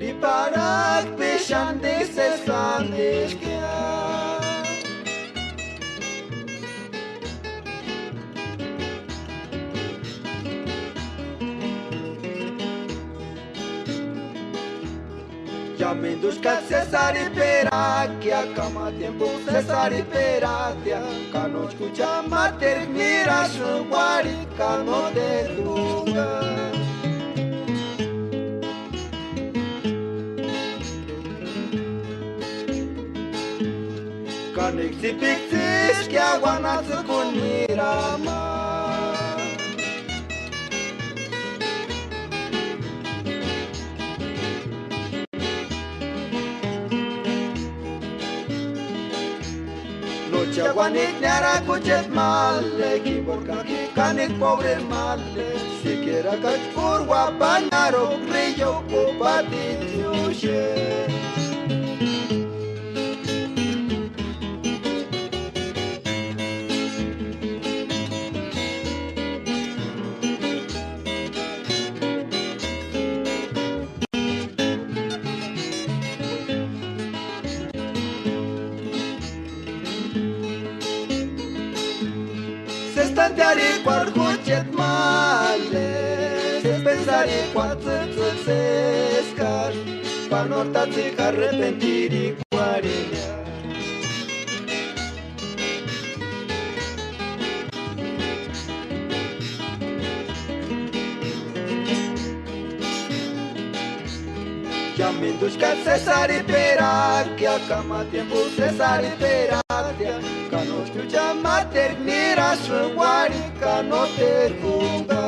Peri parak peshande se sandesh kya. Ya me induscat se sari perakia, cama tiempo se sari peratia, canoci cu cea mater mira șuari, cano de duga. Canexi pixis, chia guanață cu nirama. Nocia guanic neara cu cet male, chiborca chi canic pobre male, si chiera caci curva banaro, rio cu patitiușe. Se stanteare cu cet male, se pensare quață țățescar, panortați ca repentirii cu arinea. Chiam induscat se sari perachia, cama tiempo se sari peratia, ca nu știu ce-am maternira și oare ca nu te ruga.